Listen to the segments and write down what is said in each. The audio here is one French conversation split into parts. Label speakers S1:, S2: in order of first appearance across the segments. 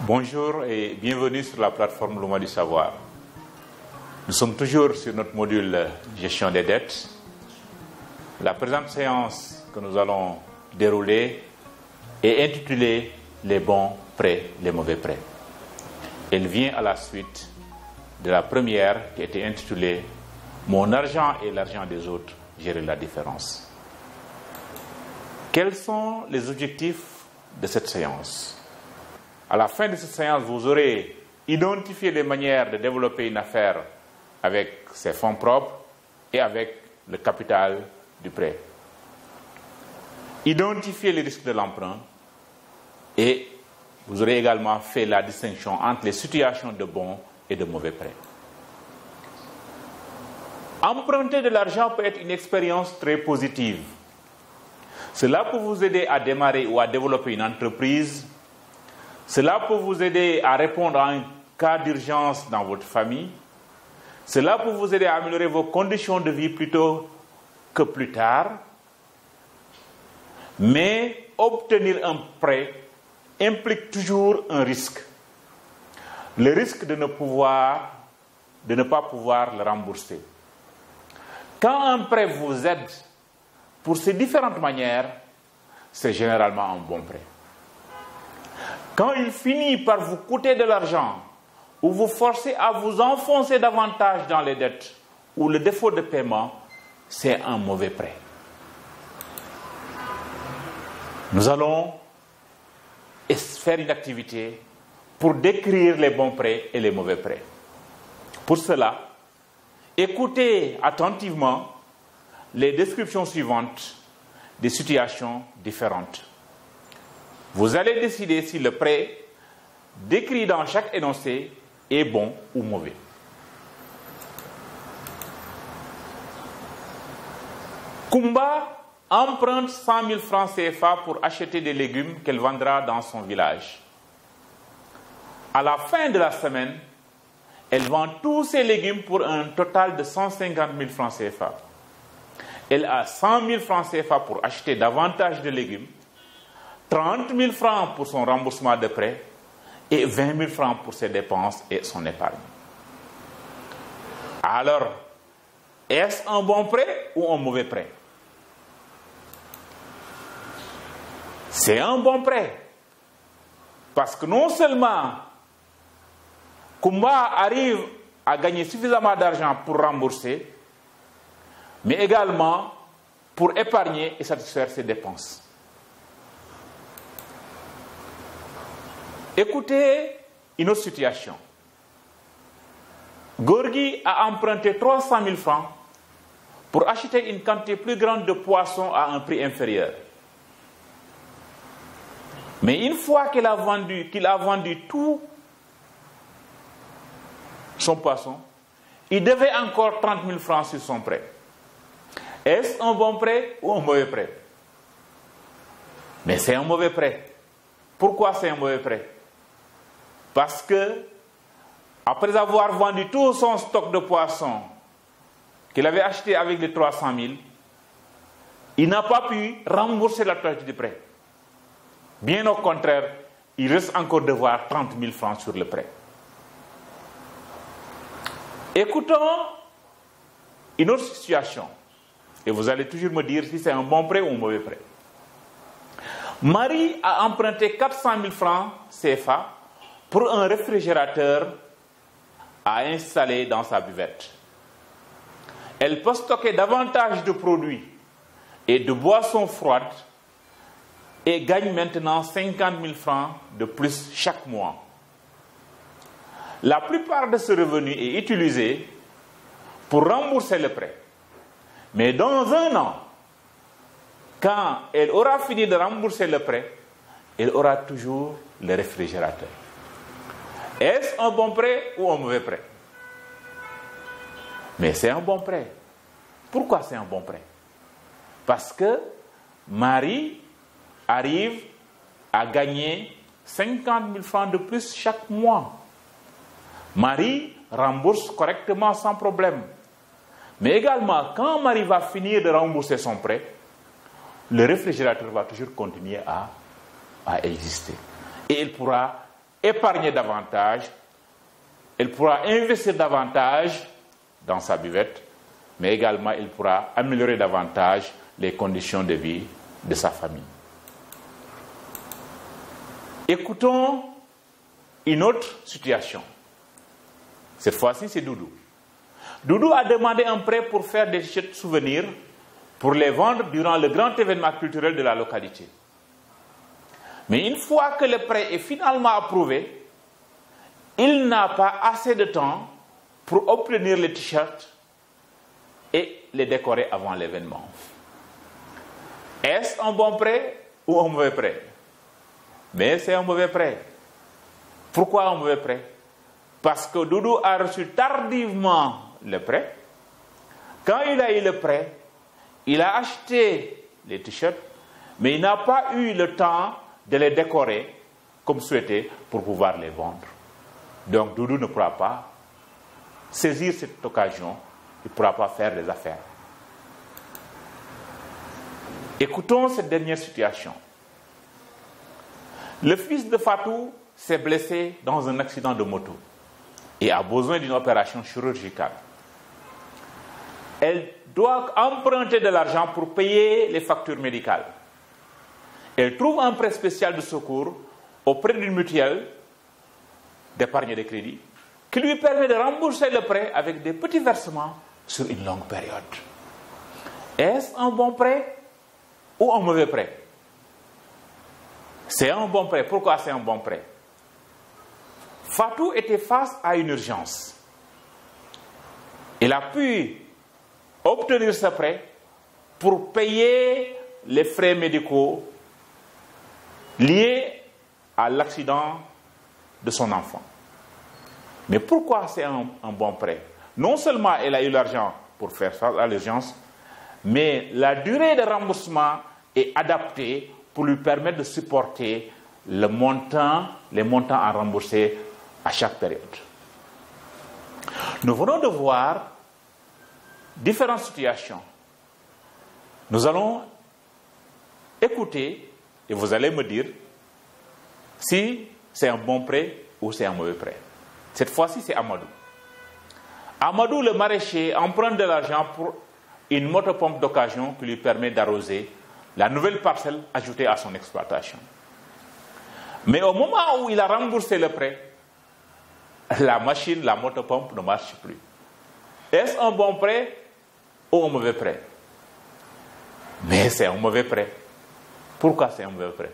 S1: Bonjour et bienvenue sur la plateforme Luma du Savoir. Nous sommes toujours sur notre module gestion des dettes. La présente séance que nous allons dérouler est intitulée les bons prêts, les mauvais prêts. Elle vient à la suite de la première qui était intitulée mon argent et l'argent des autres, gérer la différence. Quels sont les objectifs de cette séance? À la fin de cette séance, vous aurez identifié les manières de développer une affaire avec ses fonds propres et avec le capital du prêt. Identifier les risques de l'emprunt et vous aurez également fait la distinction entre les situations de bons et de mauvais prêts. Emprunter de l'argent peut être une expérience très positive. Cela peut vous aider à démarrer ou à développer une entreprise. Cela peut vous aider à répondre à un cas d'urgence dans votre famille. Cela peut vous aider à améliorer vos conditions de vie plus tôt que plus tard. Mais obtenir un prêt implique toujours un risque. Le risque de ne pas pouvoir le rembourser. Quand un prêt vous aide pour ces différentes manières, c'est généralement un bon prêt. Quand il finit par vous coûter de l'argent ou vous forcer à vous enfoncer davantage dans les dettes ou le défaut de paiement, c'est un mauvais prêt. Nous allons faire une activité pour décrire les bons prêts et les mauvais prêts. Pour cela, écoutez attentivement les descriptions suivantes des situations différentes. Vous allez décider si le prêt décrit dans chaque énoncé est bon ou mauvais. Kumba emprunte 100 000 francs CFA pour acheter des légumes qu'elle vendra dans son village. À la fin de la semaine, elle vend tous ses légumes pour un total de 150 000 francs CFA. Elle a 100 000 francs CFA pour acheter davantage de légumes, 30 000 francs pour son remboursement de prêt et 20 000 francs pour ses dépenses et son épargne. Alors, est-ce un bon prêt ou un mauvais prêt? C'est un bon prêt. Parce que non seulement Kumba arrive à gagner suffisamment d'argent pour rembourser, mais également pour épargner et satisfaire ses dépenses. Écoutez une autre situation. Gorgui a emprunté 300 000 francs pour acheter une quantité plus grande de poissons à un prix inférieur. Mais une fois qu'il a vendu tout son poisson, il devait encore 30 000 francs sur son prêt. Est-ce un bon prêt ou un mauvais prêt? Mais c'est un mauvais prêt. Pourquoi c'est un mauvais prêt? Parce que, après avoir vendu tout son stock de poissons qu'il avait acheté avec les 300 000, il n'a pas pu rembourser la totalité du prêt. Bien au contraire, il reste encore devoir 30 000 francs sur le prêt. Écoutons une autre situation. Et vous allez toujours me dire si c'est un bon prêt ou un mauvais prêt. Marie a emprunté 400 000 francs CFA pour un réfrigérateur à installer dans sa buvette. Elle peut stocker davantage de produits et de boissons froides et gagne maintenant 50 000 francs de plus chaque mois. La plupart de ce revenu est utilisé pour rembourser le prêt. Mais dans un an, quand elle aura fini de rembourser le prêt, elle aura toujours le réfrigérateur. Est-ce un bon prêt ou un mauvais prêt? Mais c'est un bon prêt. Pourquoi c'est un bon prêt? Parce que Marie arrive à gagner 50 000 francs de plus chaque mois. Marie rembourse correctement sans problème. Mais également, quand Marie va finir de rembourser son prêt, le réfrigérateur va toujours continuer à exister. Et elle pourra épargner davantage, il pourra investir davantage dans sa buvette, mais également il pourra améliorer davantage les conditions de vie de sa famille. Écoutons une autre situation. Cette fois-ci, c'est Doudou. Doudou a demandé un prêt pour faire des t-shirts souvenirs pour les vendre durant le grand événement culturel de la localité. Mais une fois que le prêt est finalement approuvé, il n'a pas assez de temps pour obtenir les t-shirts et les décorer avant l'événement. Est-ce un bon prêt ou un mauvais prêt? Mais c'est un mauvais prêt. Pourquoi un mauvais prêt? Parce que Doudou a reçu tardivement le prêt. Quand il a eu le prêt, il a acheté les t-shirts, mais il n'a pas eu le temps de les décorer comme souhaité pour pouvoir les vendre. Donc Doudou ne pourra pas saisir cette occasion, il ne pourra pas faire des affaires. Écoutons cette dernière situation. Le fils de Fatou s'est blessé dans un accident de moto et a besoin d'une opération chirurgicale. Elle doit emprunter de l'argent pour payer les factures médicales. Elle trouve un prêt spécial de secours auprès d'une mutuelle d'épargne de crédit qui lui permet de rembourser le prêt avec des petits versements sur une longue période. Est-ce un bon prêt ou un mauvais prêt? C'est un bon prêt. Pourquoi c'est un bon prêt? Fatou était face à une urgence. Il a pu obtenir ce prêt pour payer les frais médicaux liés à l'accident de son enfant. Mais pourquoi c'est un bon prêt? Non seulement elle a eu l'argent pour faire face à l'urgence, mais la durée de remboursement est adaptée pour lui permettre de supporter les montants à rembourser à chaque période. Nous venons de voir différentes situations. Nous allons écouter et vous allez me dire si c'est un bon prêt ou c'est un mauvais prêt. Cette fois-ci, c'est Amadou. Amadou, le maraîcher, emprunte de l'argent pour une motopompe d'occasion qui lui permet d'arroser la nouvelle parcelle ajoutée à son exploitation. Mais au moment où il a remboursé le prêt, la machine, la motopompe ne marche plus. Est-ce un bon prêt ou un mauvais prêt? Mais c'est un mauvais prêt. Pourquoi c'est un mauvais prêt?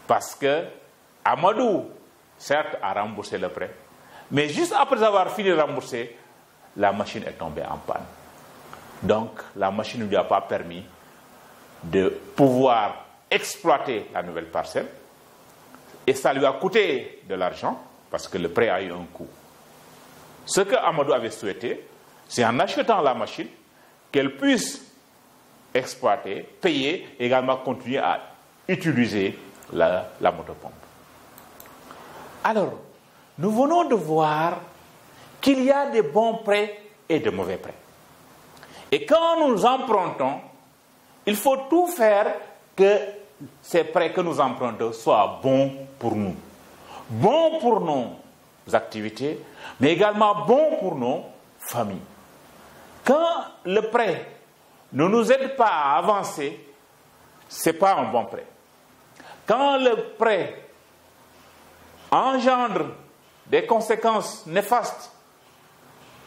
S1: Parce que Amadou, certes, a remboursé le prêt, mais juste après avoir fini de rembourser, la machine est tombée en panne. Donc, la machine ne lui a pas permis de pouvoir exploiter la nouvelle parcelle. Et ça lui a coûté de l'argent, parce que le prêt a eu un coût. Ce que Amadou avait souhaité, c'est en achetant la machine, qu'elle puisse exploiter, payer, et également continuer à utiliser la motopompe. Alors, nous venons de voir qu'il y a des bons prêts et de mauvais prêts. Et quand nous empruntons, il faut tout faire que ces prêts que nous empruntons soient bons pour nous. Bons pour nos activités, mais également bons pour nos familles. Quand le prêt ne nous aide pas à avancer, ce n'est pas un bon prêt. Quand le prêt engendre des conséquences néfastes,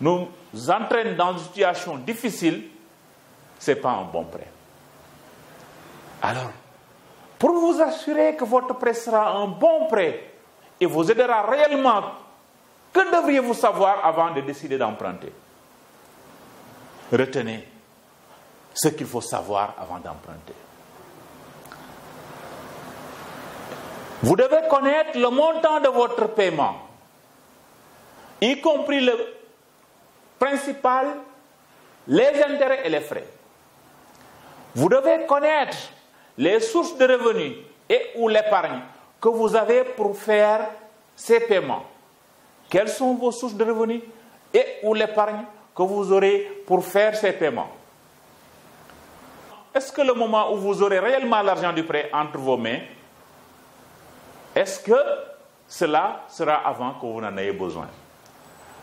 S1: nous entraîne dans une situation difficile, ce n'est pas un bon prêt. Alors, pour vous assurer que votre prêt sera un bon prêt et vous aidera réellement, que devriez-vous savoir avant de décider d'emprunter? Retenez ce qu'il faut savoir avant d'emprunter. Vous devez connaître le montant de votre paiement, y compris le principal, les intérêts et les frais. Vous devez connaître les sources de revenus et ou l'épargne que vous avez pour faire ces paiements. Quelles sont vos sources de revenus et ou l'épargne que vous aurez pour faire ces paiements? Est-ce que le moment où vous aurez réellement l'argent du prêt entre vos mains, est-ce que cela sera avant que vous n'en ayez besoin.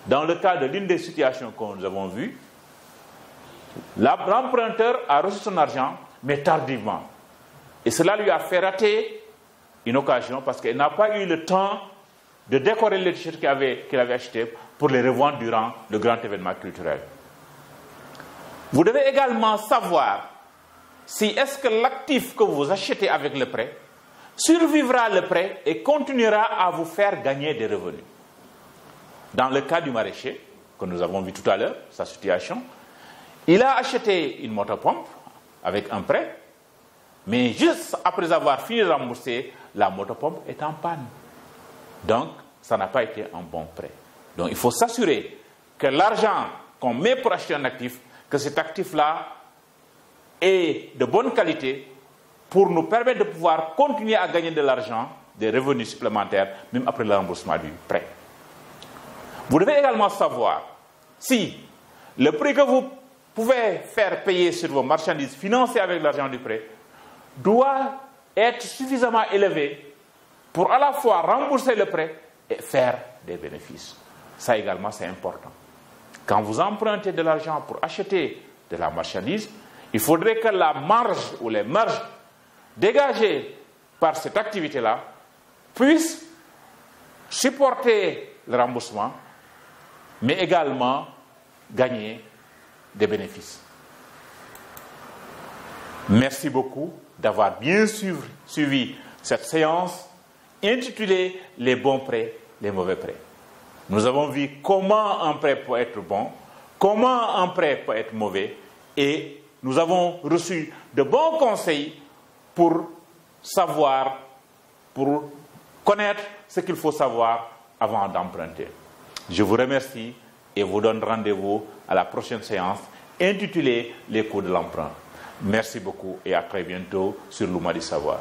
S1: Dans le cas de l'une des situations que nous avons vues, l'emprunteur a reçu son argent, mais tardivement. Et cela lui a fait rater une occasion parce qu'il n'a pas eu le temps de décorer les t-shirts qu'il avait achetés pour les revendre durant le grand événement culturel. Vous devez également savoir si est-ce que l'actif que vous achetez avec le prêt survivra le prêt et continuera à vous faire gagner des revenus. Dans le cas du maraîcher, que nous avons vu tout à l'heure, sa situation, il a acheté une motopompe avec un prêt, mais juste après avoir fini de rembourser, la motopompe est en panne. Donc, ça n'a pas été un bon prêt. Donc, il faut s'assurer que l'argent qu'on met pour acheter un actif, que cet actif-là est de bonne qualité pour nous permettre de pouvoir continuer à gagner de l'argent, des revenus supplémentaires, même après le remboursement du prêt. Vous devez également savoir si le prix que vous pouvez faire payer sur vos marchandises financées avec l'argent du prêt doit être suffisamment élevé pour à la fois rembourser le prêt et faire des bénéfices. Ça également, c'est important. Quand vous empruntez de l'argent pour acheter de la marchandise, il faudrait que la marge ou les marges dégagées par cette activité-là puissent supporter le remboursement, mais également gagner des bénéfices. Merci beaucoup d'avoir bien suivi cette séance intitulée « Les bons prêts, les mauvais prêts ». Nous avons vu comment un prêt peut être bon, comment un prêt peut être mauvais, et nous avons reçu de bons conseils pour savoir, pour connaître ce qu'il faut savoir avant d'emprunter. Je vous remercie et vous donne rendez-vous à la prochaine séance intitulée « Les coûts de l'emprunt ». Merci beaucoup et à très bientôt sur l'Ouma du Savoir.